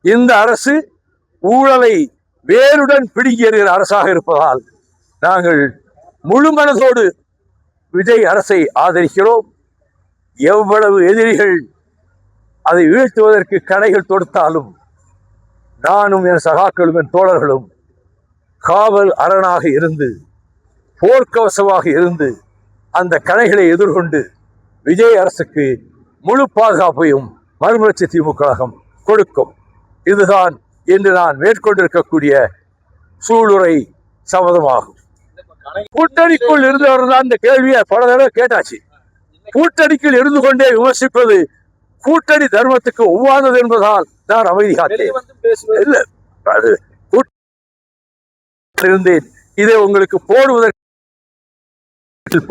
இந்த அரசு ஊழலை வேருடன் பிடுங்கியறிகிற அரசாக இருப்பதால் நாங்கள் முழு மனதோடு விஜய் அரசை ஆதரிக்கிறோம். எவ்வளவு எதிரிகள் அதை வீழ்த்துவதற்கு கடைகள் தொடுத்தாலும் நானும் என் சகாக்களும் என் தோழர்களும் காவல் அரணாக இருந்து போர்க்கவசமாக இருந்து அந்த கணைகளை எதிர்கொண்டு விஜய் அரசுக்கு முழு பாதுகாப்பையும் மறுமலர்ச்சி திமுக கழகம் கொடுக்கும். இதுதான் இன்று நான் மேற்கொண்டிருக்கக்கூடிய சூளுரை சம்மதமாகும். கூட்டணிக்குள் இருந்தவர் தான் இந்த கேள்வியை பல தடவை கேட்டாச்சு. கூட்டணிக்குள் இருந்து கொண்டே விமர்சிப்பது கூட்டணி தர்மத்துக்கு ஒவ்வாதது என்பதால் நான் அமைதி காத்தேன். இதை உங்களுக்கு போடுவதற்கு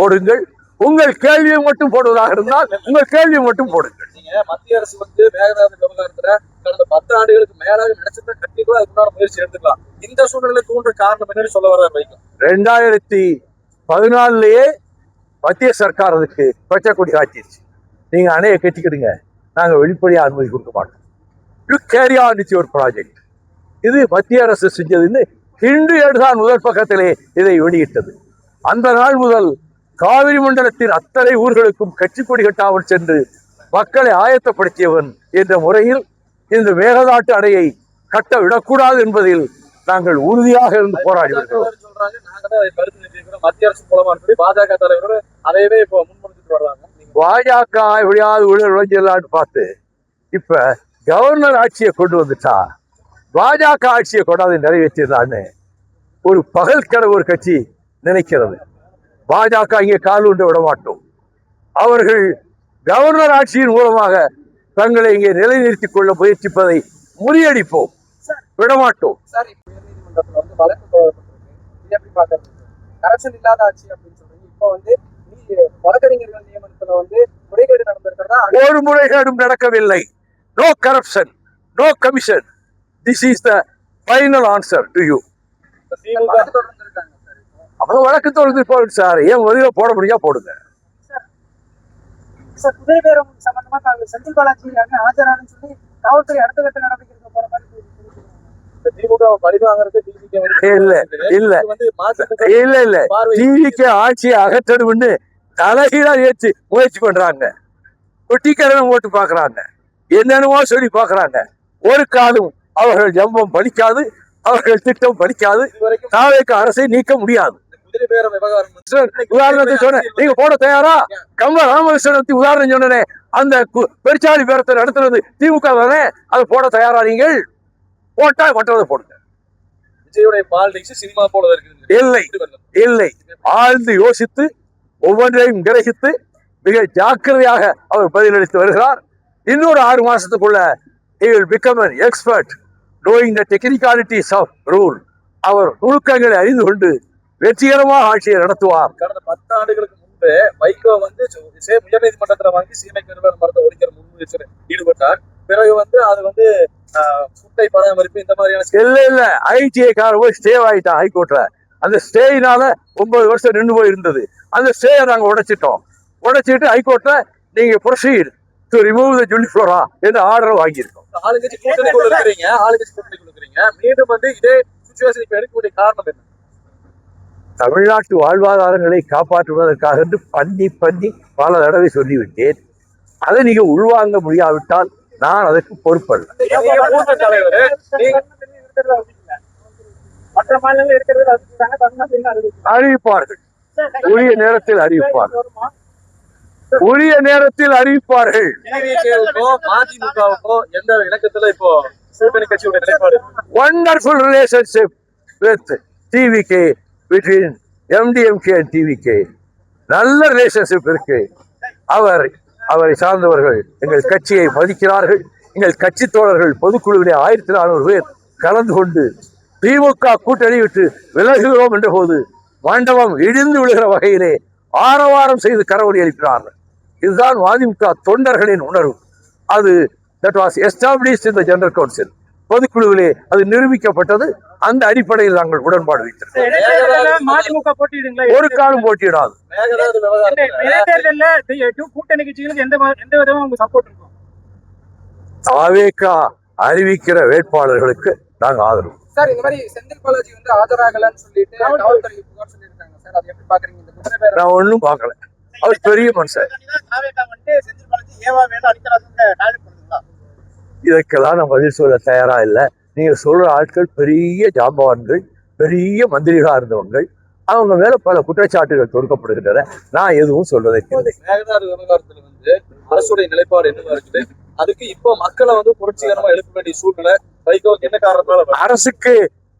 போடுங்கள். உங்கள் கேள்வியை மட்டும் போடுவதாக இருந்தால் உங்கள் கேள்வியை மட்டும் போடுங்கள். மத்திய அரசு மேகதாது விவகாரத்துல கடந்த 10 ஆண்டுகளுக்கு மேலாக நினைச்சத கண்டிப்பா அதுக்கான முயற்சி எடுத்துக்கலாம். இந்த சூழ்நிலை தூண்டுற காரணம் என்னன்னு சொல்ல வர வைக்கும். 2014 மத்திய சர்க்கார் அதுக்கு பச்சை கொடி காட்டிடுச்சு. நீங்க அணையை கட்டிக்கிடுங்க, நாங்க வெளிப்படையா அனுமதி கொடுக்க மாட்டோம். You carry on with your project. இது மத்திய அரசு செஞ்சதுன்னு ஹிந்து தான் முதல் பக்கத்திலே இதை வெளியிட்டது. அந்த நாள் முதல் காவிரி மண்டலத்தின் அத்தனை ஊர்களுக்கும் கட்சி கொடி கட்டாமல் சென்று மக்களை ஆயத்தப்படுத்தியவன் என்ற முறையில் இந்த மேகதாட்டு அணையை கட்ட விடக்கூடாது என்பதில் நாங்கள் உறுதியாக இருந்து போராடி வருகிறோம். மத்திய அரசு மூலமா பாஜக தலைவர் அதையவே இப்போ முன்மொழிஞ்சிட்டு வர்றாங்க. பாஜக எப்படியாவது நுழைஞ்சிடலான்னு பார்த்து இப்ப கவர்னர் ஆட்சியை கொண்டு வந்துட்டா பாஜக ஆட்சியை கொண்டாந்து நிறைவேற்றிடலான்னு ஒரு பகல் கனவு ஒரு கட்சி நினைக்கிறது. பாஜக இங்கே கால் ஊன்ற விட மாட்டோம். அவர்கள் கவர்னர் ஆட்சியின் மூலமாக தங்களை இங்கே நிலைநிறுத்திக் கொள்ள முயற்சிப்பதை முறியடிப்போம், விடமாட்டோம். கரப்ஷன் இல்லாத ஆட்சி அப்படின்னு சொல்றீங்க. இப்போ வழக்கறிஞர்கள் நியமனத்துல முறைகேடு நடந்திருக்கிறதா? ஒரு முறைகேடும் நடக்கவில்லை. No corruption, no commission. This is the final answer to you. அவங்க வழக்கு தொடர்ந்து போடுங்க சார். ஏன் முதல்ல போட முடியா போடுங்க. செந்தில் பாலாஜி ஆஜரானு சொல்லி காவல்துறை அடுத்த கட்ட நடவடிக்கை போற மாதிரி ஆட்சியை அகற்றணும்னு தலைகீழா ஏற்றி முயற்சி பண்றாங்க. குட்டிக்கரணம் ஓட்டு பாக்குறாங்க, என்னென்னமோ சொல்லி பாக்குறாங்க. ஒரு காலம் அவர்கள் ஜம்பம் பலிக்காது, அவர்கள் திட்டம் பலிக்காது. தாவேக்கு அரசை நீக்க முடியாது. உதாரணத்தை சொன்னேன், நீங்க போட தயாரா? கமல ராமகிருஷ்ணன் உதாரணம் சொன்னேன். அந்த பெருச்சாளி பேரத்தை நடத்துறது திமுக தானே, அதை போட தயாரா? நீங்கள் போட்டா மற்றதை போடுங்க. விஜயுடைய பாலிடிக்ஸ் சினிமா போல இல்லை இல்லை. ஆழ்ந்து யோசித்து ஒவ்வொன்றையும் கிரகித்து மிக ஜாக்கிரதையாக அவர் பதிலளித்து வருகிறார். இன்னொரு 6 மாசத்துக்குள்ள he will become an expert knowing the technicalities of rule. அவர் நுணுக்கங்களை அறிந்து கொண்டு வெற்றிகரமாக ஆட்சியை நடத்துவார். கடந்த 10 ஆண்டுகளுக்கு முன்பு வைகோ உயர்நீதிமன்றத்தில் வாங்கி சீமை கருவேல மரத்தை ஒழிக்கிற முன்முயற்சியில் ஈடுபட்டார். பிறகு அது சுட்டை பராமரிப்பு இந்த மாதிரியான இல்ல ஐடிஐ கார ஸ்டே ஆயிட்டான் ஹைகோர்ட்ல. அந்த ஸ்டேயினால 9 வருஷம் நின்று போய் இருந்தது. அந்த ஸ்டேயை நாங்க உடைச்சிட்டு ஹைகோர்ட்ல நீங்க proceed to remove the judicial என்ற ஆர்டர் வாங்கியிருக்கோம். ஆளுங்கட்சி கூட்டணிக்குள்ள இருக்கிறீங்க. மீண்டும் இதே சிச்சுவேஷன் இப்ப எடுக்கக்கூடிய காரணம் என்ன? தமிழ்நாட்டு வாழ்வாதாரங்களை காப்பாற்றுவதற்காக என்று பண்ணி பல தடவை சொல்லிவிட்டேன். அதை நீங்க உள்வாங்க முடியாவிட்டால் நான் அதற்கு பொறுப்பல்ல. அறிவிப்பார்கள், உரிய நேரத்தில் அறிவிப்பார்கள். Wonderful relationship with TVK between MDMK and TVK. நல்ல ரிலேஷன்ஷிப் இருக்கு. அவரை சார்ந்தவர்கள் எங்கள் கட்சியை மதிக்கிறார்கள். எங்கள் கட்சி தோழர்கள் பொதுக்குழுவிலே 1400 பேர் கலந்து கொண்டு திமுக கூட்டணி விட்டு விலகுகிறோம் என்ற போது மண்டபம் இடிந்து விழுகிற வகையிலே ஆரவாரம் செய்து கரவொலி அளிக்கிறார்கள். இதுதான் அதிமுக தொண்டர்களின் உணர்வு. அது that was established in the general council. பொதுக்குழுவிலே அது நிரூபிக்கப்பட்டது. அந்த அடிப்படையில் நாங்கள் உடன்பாடு வைத்திருக்கிறோம். ஒரு காலம் போட்டியிடாது. தாவேகா அறிவிக்கிற வேட்பாளர்களுக்கு நாங்கள் ஆதரவு. சார், இந்த மாதிரி செந்தில் பாலாஜி வந்து ஆஜராகலன்னு சொல்லிட்டு காவல்துறை புகார் சொல்லியிருக்காங்க சார். அதை எப்படி பாக்குறீங்க? இந்த குற்ற பேர நான் ஒன்றும் பார்க்கல. அவர் பெரிய மனுஷன். இதற்கெல்லாம் நான் பதில் சொல்ல தயாரா இல்லை. நீங்க சொல்ற ஆட்கள் பெரிய ஜாம்பவான்கள், பெரிய மந்திரிகளா இருந்தவங்க. அவங்க மேல பல குற்றச்சாட்டுகள் தொடுக்கப்படுகின்றன. நான் எதுவும் சொல்றதை மேகதாது விவகாரத்துல வந்து அரசுடைய நிலைப்பாடு என்னவா இருக்குது? அதுக்கு இப்போ மக்களை வந்து புரட்சிகரமா எழுப்ப வேண்டிய சூழ்நிலை வைகோவுக்கு என்ன காரணத்தால? அரசுக்கு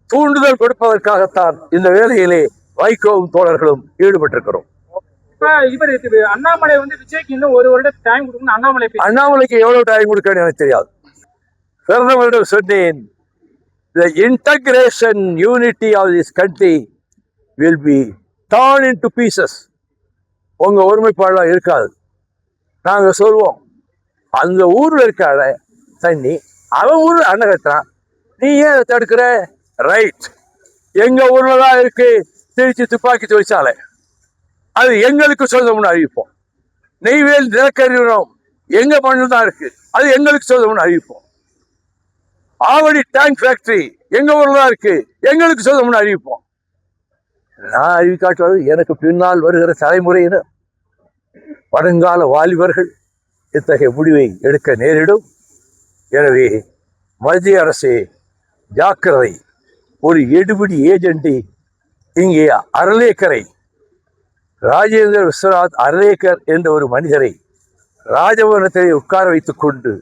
தூண்டுதல் கொடுப்பதற்காகத்தான் இந்த வேலையிலே வைகோவும் தோழர்களும் ஈடுபட்டிருக்கிறோம். இப்ப இவர் அண்ணாமலை வந்து விஜய்க்கு இன்னும் ஒரு வருடம் டைம் கொடுக்கணும். அண்ணாமலைக்கு எவ்வளவு டைம் கொடுக்கணும் எனக்கு தெரியாது. பிரதமரிடம் சொன்னேன், the integration unity of this country will be torn into pieces. உங்க ஒருமைப்பாடெல்லாம் இருக்காது. நாங்க சொல்வோம், அந்த ஊர்ல இருக்காத தண்ணி அவன் ஊர்ல அண்ணன் கட்டுறான், நீ ஏன் தடுக்கிற? ரைட், எங்க ஊர்ல தான் இருக்கு திருச்சி துப்பாக்கி தொழிற்சாலை, அது எங்களுக்கு சொந்தம்னு அறிவிப்போம். நெய்வேலி நிலக்கரி நிறுவனம் எங்க மண்ணில் தான் இருக்கு, அது எங்களுக்கு சொந்தம்னு அறிவிப்போம். ஆவடி டேங்க் ஃபேக்டரி எங்க ஊர்ல தான் இருக்கு, எங்களுக்கு சொந்தம்னு அறிவிப்போம். நான் அறிவிக்காட்டுவது எனக்கு பின்னால் வருகிற தலைமுறையினர், வருங்கால வாலிபர்கள் இத்தகைய முடிவை எடுக்க நேரிடும். எனவே மத்திய அரசே ஜாக்கிரதை. ஒரு எடுபிடி ஏஜென்டி இங்கே அரலேக்கரை, ராஜேந்திர விஸ்வநாத் அரலேக்கர் என்ற ஒரு மனிதரை ராஜபவனத்தை உட்கார வைத்துக் கொண்டு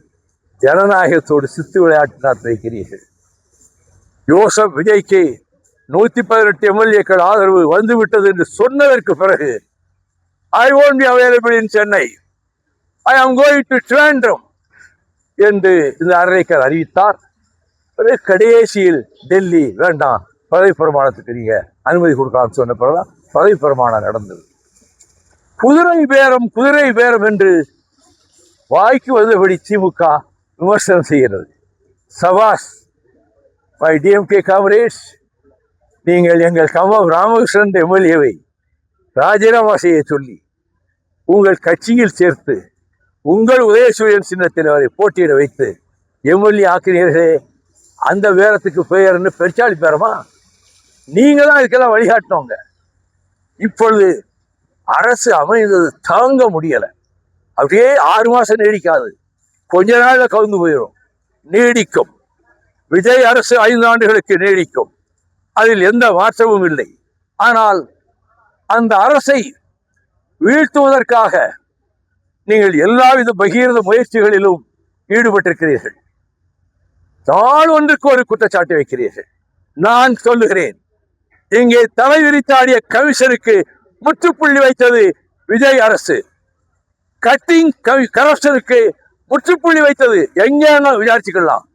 ஜனநாயகத்தோடு சித்து விளையாட்டு நடத்தி வைக்கிறீர்கள். ஜோசப் விஜய்க்கு 118 எம்எல்ஏக்கள் ஆதரவு வந்துவிட்டது என்று சொன்னதற்கு பிறகு ஐ won't be available in Chennai, I am going to Trivandrum என்று இந்த அரலேக்கர் அறிவித்தார். கடைசியில் டெல்லி வேண்டாம், பதவி பிரமாணத்துக்கு நீங்க அனுமதி கொடுக்கலாம்னு சொன்ன பிறகுதான் பதவி பிரமாணம் நடந்தது. குதிரை பேரம் என்று வாய்க்கு வந்தபடி திமுக விமர்சனம் செய்கிறது. சபாஸ் மை டிஎம்கே காம்ரேட்ஸ், நீங்கள் எங்கள் ராமகிருஷ்ணன் எம்எல்ஏவை ராஜினாமா செய்ய சொல்லி உங்கள் கட்சியில் சேர்த்து உங்கள் உதயசூரியன் சின்னத்தில் அவரை போட்டியிட வைத்து எம்எல்ஏ ஆக்கினீர்களே, அந்த பேரத்துக்கு பெயர்னு பெருச்சாளி பேரமா? நீங்க தான் இதுக்கெல்லாம் வழிகாட்டினவங்க. இப்பொழுது அரசு அமைந்தது தாங்க முடியலை. அப்படியே 6 மாசம் நீடிக்காது, கொஞ்ச நாள்ல கவுந்து போயிடும். நீடிக்கும். விஜய் அரசு 5 ஆண்டுகளுக்கு நீடிக்கும், அதில் எந்த மாற்றமும் இல்லை. ஆனால் அந்த அரசை வீழ்த்துவதற்காக நீங்கள் எல்லாவித பகீரத முயற்சிகளிலும் ஈடுபட்டிருக்கிறீர்கள். நாள் ஒன்றுக்கு ஒரு குற்றச்சாட்டு வைக்கிறீர்கள். நான் சொல்லுகிறேன், இங்கே தலை விரித்தாடிய கமிஷனுக்கு முற்றுப்புள்ளி வைத்தது விஜய் அரசு. கட்டிங் கரப்ஷனுக்கு முற்றுப்புள்ளி வைத்தது எங்கேனா விசாரிச்சுக்கலாம்.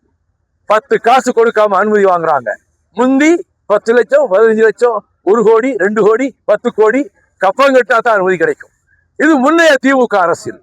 10 காசு கொடுக்காம அனுமதி வாங்குறாங்க. முந்தி 10 லட்சம், 15 லட்சம், 1 கோடி, 2 கோடி, 10 கோடி கப்பம் கட்டா தான் அனுமதி கிடைக்கும். இது முன்னைய திமுக அரசியல்.